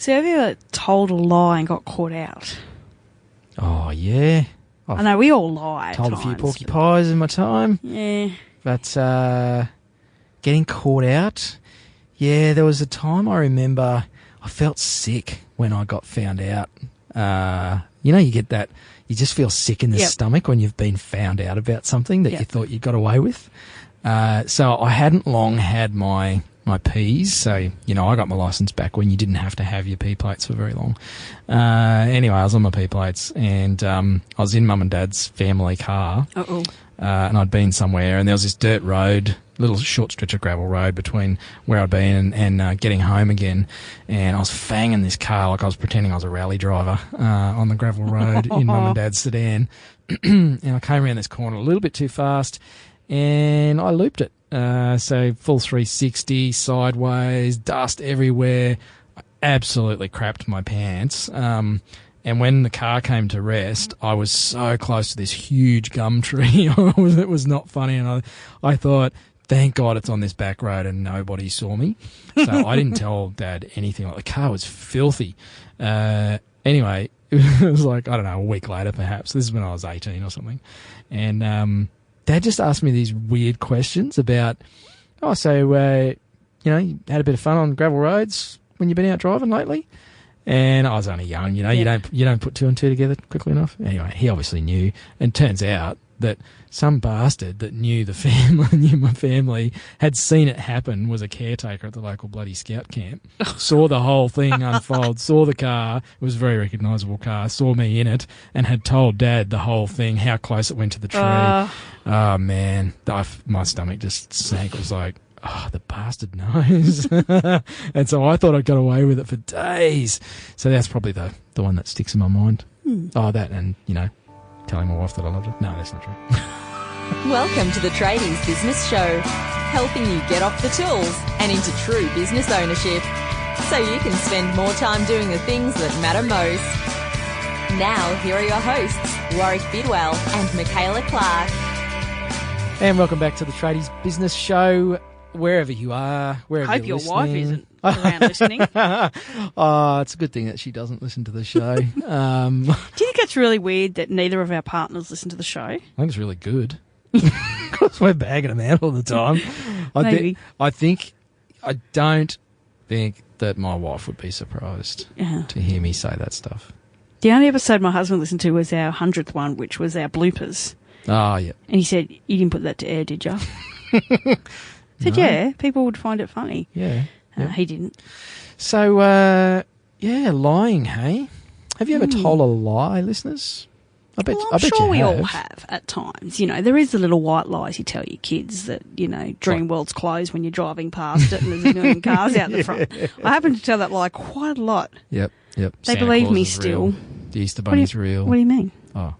So have you ever told a lie and got caught out? Oh, yeah. I know we all lie at Told times, a few porky pies in my time. Yeah. But getting caught out, yeah, there was a time I remember I felt sick when I got found out. You get that, you just feel sick in the stomach when you've been found out about something that you thought you got away with. So I hadn't long had my P's, so, I got my licence back when you didn't have to have your P plates for very long. Anyway, I was on my P plates, and I was in Mum and Dad's family car. And I'd been somewhere, and there was this dirt road, little short stretch of gravel road between where I'd been and getting home again. And I was fanging this car like I was pretending I was a rally driver on the gravel road in Mum and Dad's sedan. And I came around this corner a little bit too fast, and I looped it. So full 360, sideways, dust everywhere. I absolutely crapped my pants. And when the car came to rest, I was so close to this huge gum tree. It was not funny. And I thought, thank God it's on this back road and nobody saw me. So I didn't tell Dad anything. Like, the car was filthy. Anyway, it was like, I don't know, a week later perhaps. This is when I was 18 or something. And Dad just asked me these weird questions about, you had a bit of fun on gravel roads when you've been out driving lately? And I was only young, you don't put two and two together quickly enough. Anyway, he obviously knew, and turns out that some bastard that knew my family, had seen it happen, was a caretaker at the local bloody scout camp, saw the whole thing unfold, saw the car, it was a very recognisable car, saw me in it, and had told Dad the whole thing, how close it went to the tree. Oh, man, my stomach just sank. It was like, oh, the bastard knows. And so I thought I got away with it for days. So that's probably the one that sticks in my mind. Oh, that and, telling my wife that I loved her. No, that's not true. Welcome to the Tradies Business Show, helping you get off the tools and into true business ownership so you can spend more time doing the things that matter most. Now, here are your hosts, Warwick Bidwell and Michaela Clark. And welcome back to the Tradies Business Show. Wherever you are, wherever I hope you're your listening. wife isn't around listening. Oh, it's a good thing that she doesn't listen to the show. Do you think it's really weird that neither of our partners listen to the show? I think it's really good. Because we're bagging them out all the time. Maybe. I don't think that my wife would be surprised to hear me say that stuff. The only episode my husband listened to was our 100th one, which was our bloopers. Oh, yeah. And he said, you didn't put that to air, did you? I said, yeah, people would find it funny. Yeah. He didn't. So, lying, hey? Have you ever told a lie, listeners? I bet sure we you all have at times. There is the little white lies you tell your kids that, Dreamworld's closed when you're driving past it and there's a million cars out the front. I happen to tell that lie quite a lot. Yep. They Santa believe Claus me is still. real. The Easter Bunny's real. What do you mean? Oh.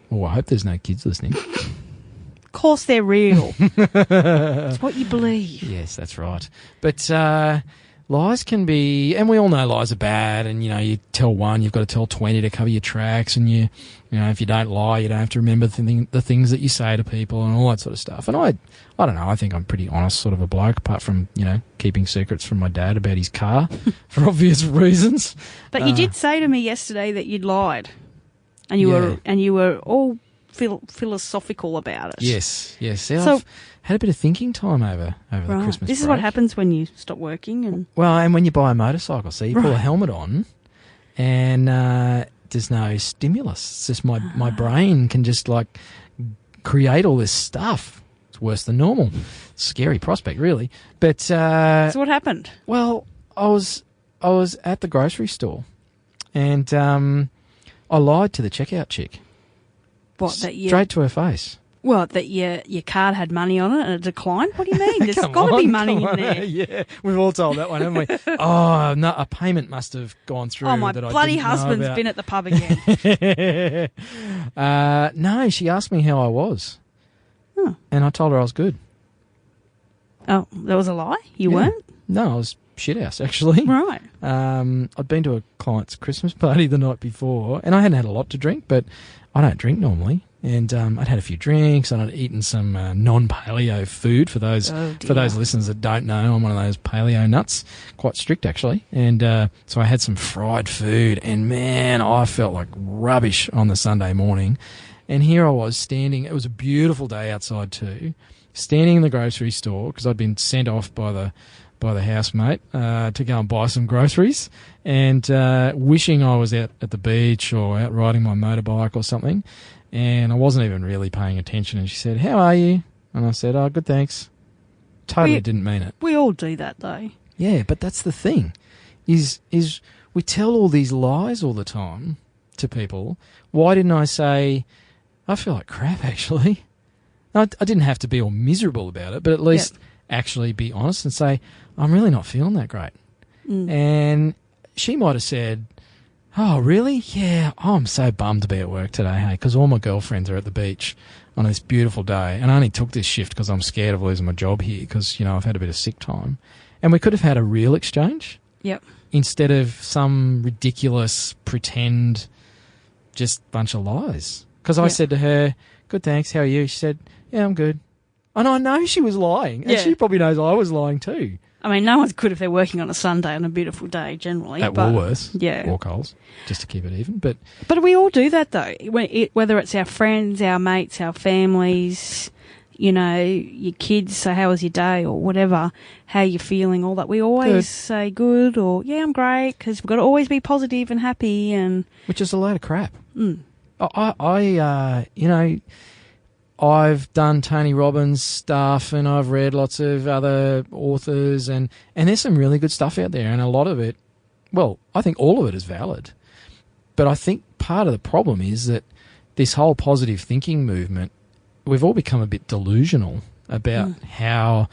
Well, I hope there's no kids listening. Of course they're real. It's what you believe. Yes, that's right. But lies can be, and we all know lies are bad, and, you tell one, you've got to tell 20 to cover your tracks, and if you don't lie, you don't have to remember the things that you say to people and all that sort of stuff. And I don't know, I think I'm pretty honest sort of a bloke, apart from, keeping secrets from my dad about his car for obvious reasons. But you did say to me yesterday that you'd lied, and you were all philosophical about it. Yes. So, I've had a bit of thinking time over the Christmas break. This is what happens when you stop working. And when you buy a motorcycle. So you pull a helmet on and there's no stimulus. It's just my brain can just create all this stuff. It's worse than normal. Scary prospect, really. But so what happened? Well, I was at the grocery store and I lied to the checkout chick. What, straight to her face. Well, that your card had money on it and it declined? What do you mean? There's got to be money in there. Yeah, we've all told that one, haven't we? Oh, no, a payment must have gone through. Oh, my bloody husband's been at the pub again. No, she asked me how I was. Oh. And I told her I was good. Oh, that was a lie? You weren't? No, I was shithouse, actually. Right. I'd been to a client's Christmas party the night before, and I hadn't had a lot to drink, but I don't drink normally. And I'd had a few drinks, and I'd eaten some non-paleo food. For those listeners that don't know, I'm one of those paleo nuts, quite strict actually. And so I had some fried food, and man, I felt like rubbish on the Sunday morning. And here I was standing. It was a beautiful day outside too, standing in the grocery store because I'd been sent off by the housemate to go and buy some groceries, and wishing I was out at the beach or out riding my motorbike or something. And I wasn't even really paying attention. And she said, "How are you?" And I said, "Oh, good, thanks." Totally didn't mean it. We all do that, though. Yeah, but that's the thing, is we tell all these lies all the time to people. Why didn't I say, "I feel like crap," actually? I didn't have to be all miserable about it, but at least actually be honest and say, "I'm really not feeling that great." And she might have said, "Oh, really? Yeah, I'm so bummed to be at work today, hey, because all my girlfriends are at the beach on this beautiful day, and I only took this shift because I'm scared of losing my job here because, I've had a bit of sick time." And we could have had a real exchange. Yep. Instead of some ridiculous pretend just bunch of lies. Because I said to her, "Good, thanks, how are you?" She said, "Yeah, I'm good." And I know she was lying, and she probably knows I was lying too. I mean, no one's good if they're working on a Sunday on a beautiful day, generally. At Woolworths, yeah, or Coles, just to keep it even. But we all do that, though. Whether it's our friends, our mates, our families, your kids say, "How was your day?" or whatever, how you feeling, all that. We always say good or, "Yeah, I'm great," because we've got to always be positive and happy. Which is a load of crap. I've done Tony Robbins stuff, and I've read lots of other authors, and there's some really good stuff out there, and a lot of it, well, I think all of it is valid. But I think part of the problem is that this whole positive thinking movement, we've all become a bit delusional about how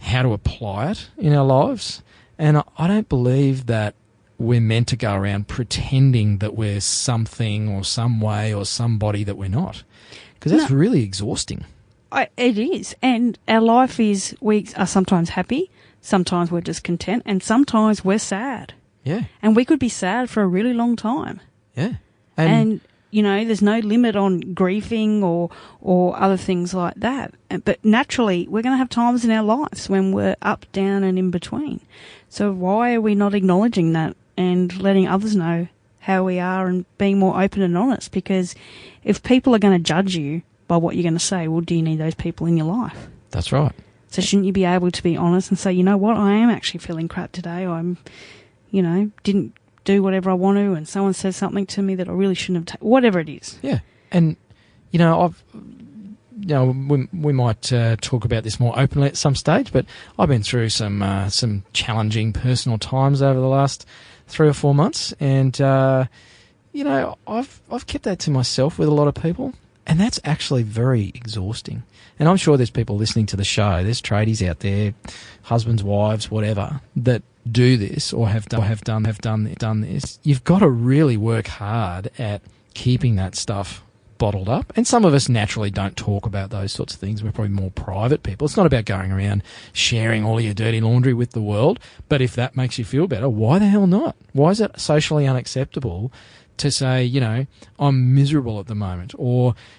to apply it in our lives. And I don't believe that we're meant to go around pretending that we're something or some way or somebody that we're not. Because that's really exhausting. It is. And our life is, we are sometimes happy, sometimes we're discontent, and sometimes we're sad. Yeah. And we could be sad for a really long time. Yeah. And there's no limit on grieving or other things like that. But naturally, we're going to have times in our lives when we're up, down, and in between. So why are we not acknowledging that and letting others know how we are and being more open and honest? Because if people are going to judge you by what you're going to say, well, do you need those people in your life? That's right. So shouldn't you be able to be honest and say, "You know what, I am actually feeling crap today. I'm, didn't do whatever I want to, and someone says something to me that I really shouldn't have whatever it is." Yeah. And, we might talk about this more openly at some stage, but I've been through some challenging personal times over the last 3 or 4 months, and I've kept that to myself with a lot of people, and that's actually very exhausting. And I'm sure there's people listening to the show, there's tradies out there, husbands, wives, whatever, that do this or have done this. You've got to really work hard at keeping that stuff bottled up. And some of us naturally don't talk about those sorts of things. We're probably more private people. It's not about going around sharing all of your dirty laundry with the world. But if that makes you feel better, why the hell not? Why is it socially unacceptable to say, I'm miserable at the moment?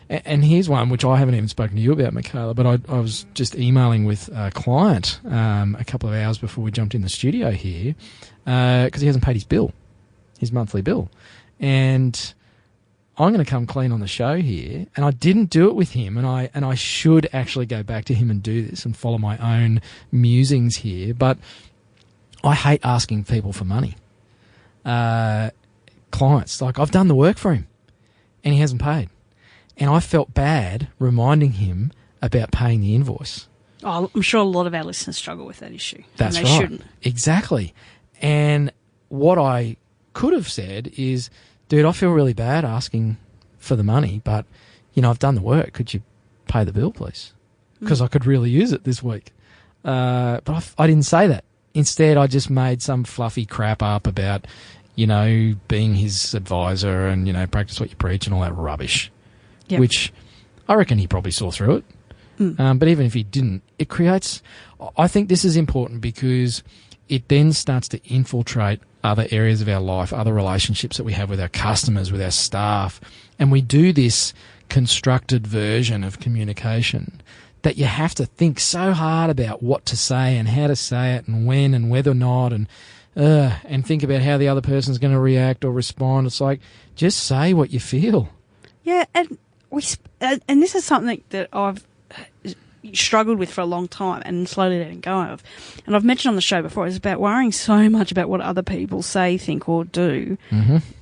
And here's one which I haven't even spoken to you about, Michaela, but I was just emailing with a client a couple of hours before we jumped in the studio here because he hasn't paid his monthly bill. And I'm going to come clean on the show here, and I didn't do it with him, and I should actually go back to him and do this and follow my own musings here, but I hate asking people for money. Clients, like, I've done the work for him, and he hasn't paid. And I felt bad reminding him about paying the invoice. Oh, I'm sure a lot of our listeners struggle with that issue. That's and they right. Shouldn't. Exactly. And what I could have said is, dude, I feel really bad asking for the money, but, I've done the work. Could you pay the bill, please? Because I could really use it this week. But I didn't say that. Instead, I just made some fluffy crap up about, being his advisor and, practice what you preach and all that rubbish, which I reckon he probably saw through it. But even if he didn't, it creates... I think this is important because it then starts to infiltrate other areas of our life, other relationships that we have with our customers, with our staff. And we do this constructed version of communication that you have to think so hard about what to say and how to say it and when and whether or not and think about how the other person's going to react or respond. It's like, just say what you feel. Yeah, and this is something that I've struggled with for a long time and slowly letting go of. And I've mentioned on the show before, it's about worrying so much about what other people say, think or do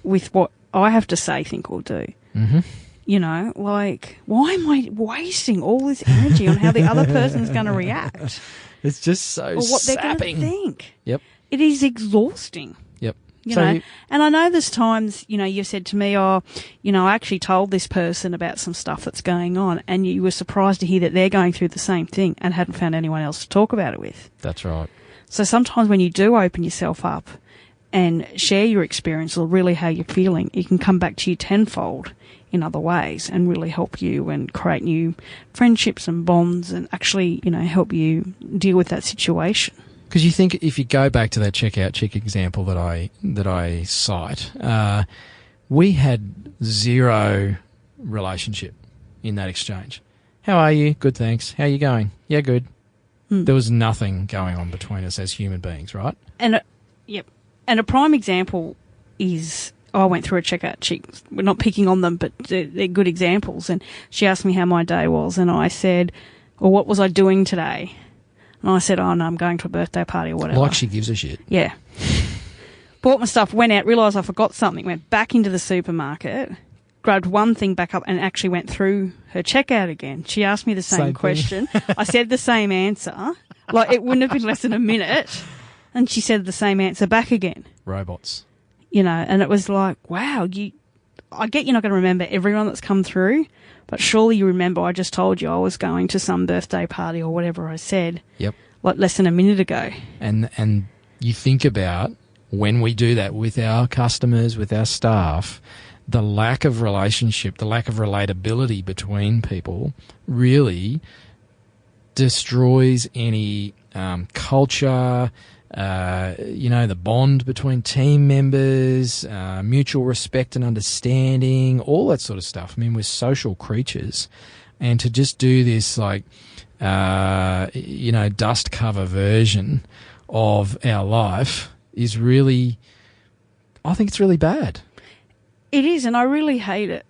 with what I have to say, think or do. Mm-hmm. You know, like, why am I wasting all this energy on how the other person's going to react? It's just so or what sapping. They're going to think. Yep. It is exhausting. Yep. You know, and I know there's times, you know, you've said to me, I actually told this person about some stuff that's going on, and you were surprised to hear that they're going through the same thing and hadn't found anyone else to talk about it with. That's right. So sometimes when you do open yourself up and share your experience or really how you're feeling, it can come back to you tenfold in other ways and really help you and create new friendships and bonds and actually, you know, help you deal with that situation. Because you think if you go back to that checkout chick example that I cite, we had zero relationship in that exchange. How are you? Good, thanks. How are you going? Yeah, good. There was nothing going on between us as human beings, right? And and a prime example is I went through a checkout chick. We're not picking on them, but they're good examples. And she asked me how my day was, and I said, well, what was I doing today? And I said, oh, no, I'm going to a birthday party or whatever. Like she gives a shit. Yeah. Bought my stuff, went out, realised I forgot something, went back into the supermarket, grabbed one thing back up and actually went through her checkout again. She asked me the same question. I said the same answer. Like, it wouldn't have been less than a minute. And she said the same answer back again. Robots. You know, and it was like, wow, I get you're not going to remember everyone that's come through, but surely you remember I just told you I was going to some birthday party or whatever I said. Yep. Like less than a minute ago. And you think about when we do that with our customers, with our staff, the lack of relationship, the lack of relatability between people really destroys any culture, the bond between team members, mutual respect and understanding, all that sort of stuff. I mean, we're social creatures, and to just do this dust cover version of our life is really, I think it's really bad. It is, and I really hate it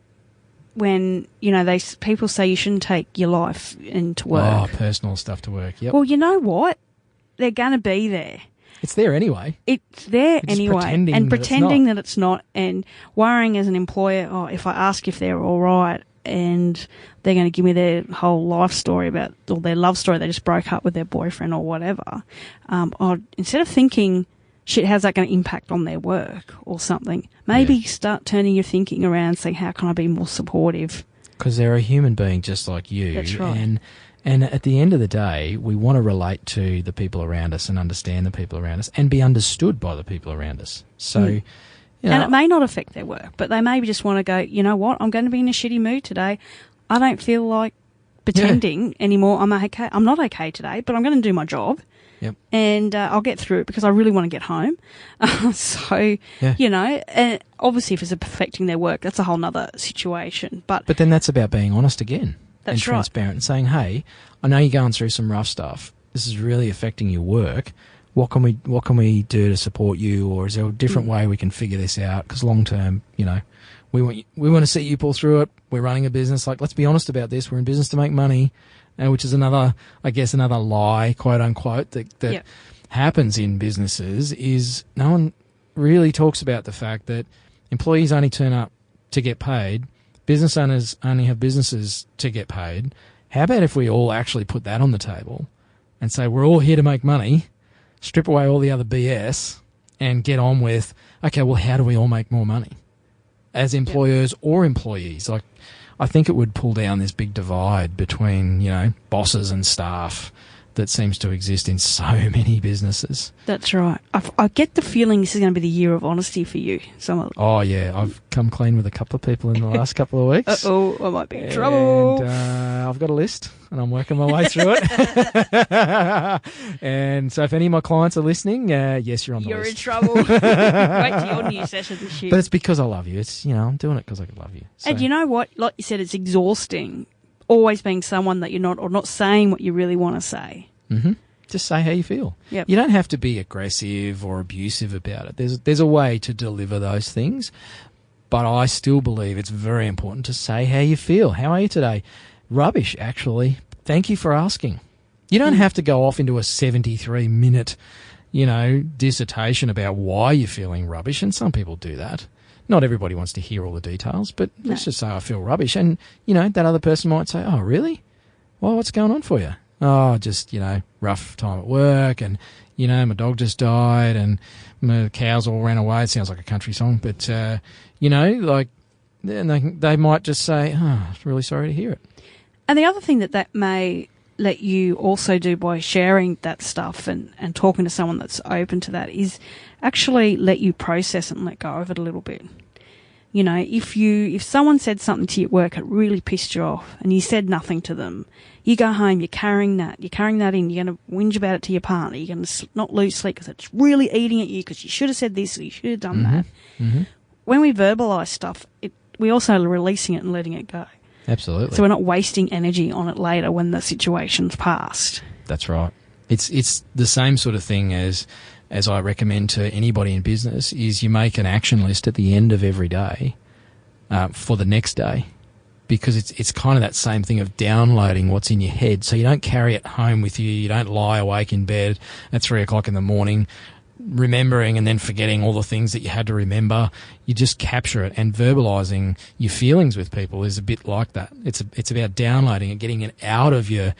when, you know, people say you shouldn't take your life into work. Oh, personal stuff to work, yep. Well, you know what? They're going to be there. It's there anyway. It's there anyway. Pretending that it's not, and worrying as an employer, oh, if I ask if they're all right and they're going to give me their whole life story about, or their love story, they just broke up with their boyfriend or whatever, instead of thinking, shit, how's that going to impact on their work or something, maybe start turning your thinking around, saying, how can I be more supportive? Because they're a human being just like you. That's right. And at the end of the day, we want to relate to the people around us and understand the people around us and be understood by the people around us. So, you know, and it may not affect their work, but they maybe just want to go, you know what, I'm going to be in a shitty mood today. I don't feel like pretending anymore. I'm okay. I'm not okay today, but I'm going to do my job. Yep. And I'll get through it because I really want to get home. You know, and obviously if it's affecting their work, that's a whole nother situation. But then that's about being honest again. That's and transparent and saying, hey, I know you're going through some rough stuff. This is really affecting your work. What can we do to support you, or is there a different way we can figure this out? Because long term, you know, we want to see you pull through it. We're running a business. Like, let's be honest about this. We're in business to make money, which is another lie, quote unquote, that happens in businesses. Is no one really talks about the fact that employees only turn up to get paid. Business owners only have businesses to get paid. How about if we all actually put that on the table and say we're all here to make money, strip away all the other BS and get on with, okay, well, how do we all make more money as employers or employees? Like, I think it would pull down this big divide between, you know, bosses and staff that seems to exist in so many businesses. That's right. I get the feeling this is going to be the year of honesty for you. Oh, yeah. I've come clean with a couple of people in the last couple of weeks. Uh-oh, I might be in trouble. And I've got a list, and I'm working my way through it. And so if any of my clients are listening, yes, you're on the list. You're in trouble. Wait till your new session this year. But it's because I love you. It's, I'm doing it because I love you. So. And you know what? Like you said, it's exhausting. Always being someone that you're not, or not saying what you really want to say. Mm-hmm. Just say how you feel. Yep. You don't have to be aggressive or abusive about it. There's a way to deliver those things, but I still believe it's very important to say how you feel. How are you today? Rubbish, actually. Thank you for asking. You don't have to go off into a 73-minute, dissertation about why you're feeling rubbish, and some people do that. Not everybody wants to hear all the details, but let's just say I feel rubbish. And, that other person might say, oh, really? Well, what's going on for you? Oh, just, rough time at work and, my dog just died and my cows all ran away. It sounds like a country song, but, then they might just say, oh, really sorry to hear it. And the other thing that may let you also do by sharing that stuff and talking to someone that's open to that is actually let you process and let go of it a little bit. If someone said something to you at work that really pissed you off and you said nothing to them, you go home, you're carrying that in, you're going to whinge about it to your partner, you're going to not lose sleep because it's really eating at you because you should have said this or you should have done that. Mm-hmm. When we verbalise stuff, we also are releasing it and letting it go. Absolutely. So we're not wasting energy on it later when the situation's passed. That's right. It's the same sort of thing as I recommend to anybody in business, is you make an action list at the end of every day for the next day, because it's kind of that same thing of downloading what's in your head. So you don't carry it home with you. You don't lie awake in bed at 3 o'clock in the morning remembering and then forgetting all the things that you had to remember. You just capture it, and verbalizing your feelings with people is a bit like that. It's about downloading it, getting it out of your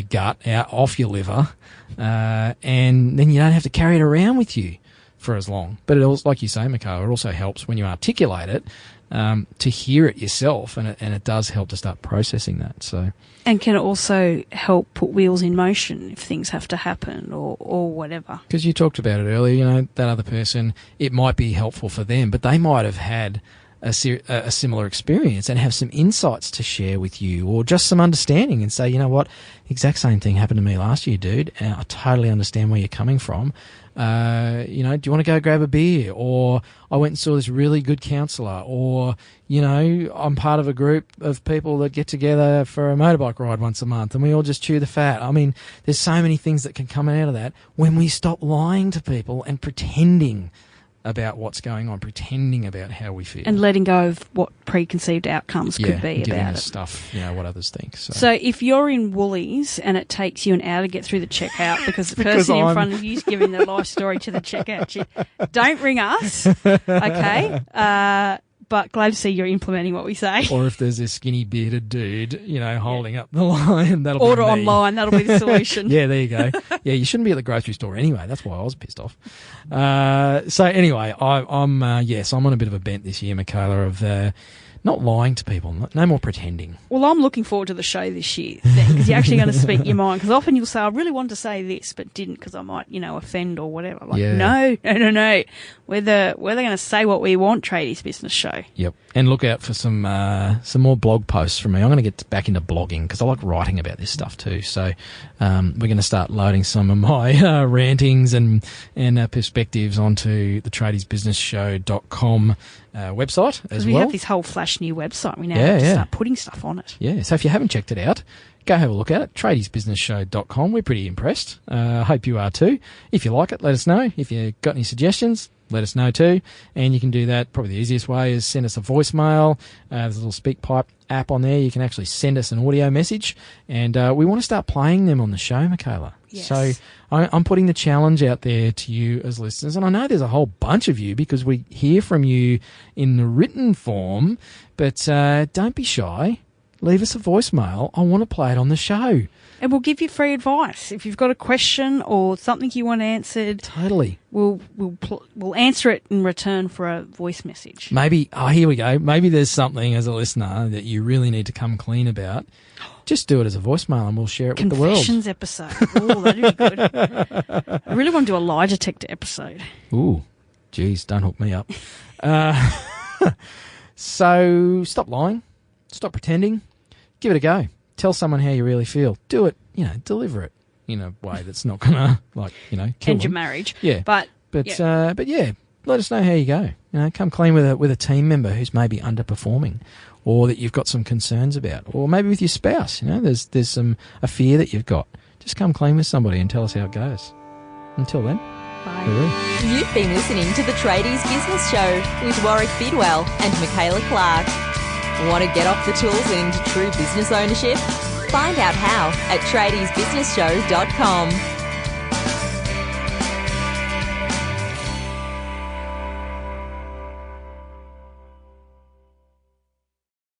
gut, out off your liver, and then you don't have to carry it around with you for as long. But it also, like you say, Michaela, it also helps when you articulate it, to hear it yourself, and it does help to start processing that. So, and can it also help put wheels in motion if things have to happen or whatever? Because you talked about it earlier, that other person, it might be helpful for them, but they might have had a similar experience and have some insights to share with you, or just some understanding and say, you know what, exact same thing happened to me last year, dude, and I totally understand where you're coming from. Do you want to go grab a beer? Or I went and saw this really good counsellor. Or, I'm part of a group of people that get together for a motorbike ride once a month and we all just chew the fat. I mean, there's so many things that can come out of that when we stop lying to people and pretending about what's going on, pretending about how we feel. And letting go of what preconceived outcomes could be about it. Stuff, what others think. So if you're in Woolies and it takes you an hour to get through the checkout because the person in front of you is giving their life story to the checkout, don't ring us, okay? But glad to see you're implementing what we say. Or if there's a skinny bearded dude, holding up the line, that'll Order be me. online, that'll be the solution. Yeah, there you go. Yeah, you shouldn't be at the grocery store anyway. That's why I was pissed off. So anyway, I'm on a bit of a bent this year, Michaela, of not lying to people. No more pretending. Well, I'm looking forward to the show this year because you're actually going to speak your mind. Because often you'll say, I really wanted to say this, but didn't because I might, offend or whatever. No. We're going to say what we want, Tradies Business Show. Yep. And look out for some more blog posts from me. I'm going to get back into blogging because I like writing about this stuff too. So we're going to start loading some of my rantings and perspectives onto the tradiesbusinessshow.com website as well. We have this whole flash new website. We now have to start putting stuff on it. Yeah, so if you haven't checked it out, go have a look at it, tradiesbusinessshow.com. We're pretty impressed. I hope you are too. If you like it, let us know. If you've got any suggestions, let us know too. And you can do that, probably the easiest way is send us a voicemail. There's a little SpeakPipe app on there. You can actually send us an audio message. And we want to start playing them on the show, Michaela. Yes. So I'm putting the challenge out there to you as listeners. And I know there's a whole bunch of you because we hear from you in the written form. But don't be shy. leave us a voicemail. I want to play it on the show. And we'll give you free advice. If you've got a question or something you want answered, Totally. we'll answer it in return for a voice message. Maybe, here we go. Maybe there's something as a listener that you really need to come clean about. Just do it as a voicemail and we'll share it with the world. Confessions episode. Oh, that'd be good. I really want to do a lie detector episode. Ooh, geez, don't hook me up. So stop lying. Stop pretending. Give it a go. Tell someone how you really feel. Do it, deliver it in a way that's not going to, kill End your them. marriage. Yeah. But let us know how you go. Come clean with a team member who's maybe underperforming or that you've got some concerns about, or maybe with your spouse. There's a fear that you've got. Just come clean with somebody and tell us how it goes. Until then. Bye. Bye. You've been listening to the Tradies Business Show with Warwick Bidwell and Michaela Clark. Want to get off the tools and into true business ownership? Find out how at tradiesbusinessshow.com.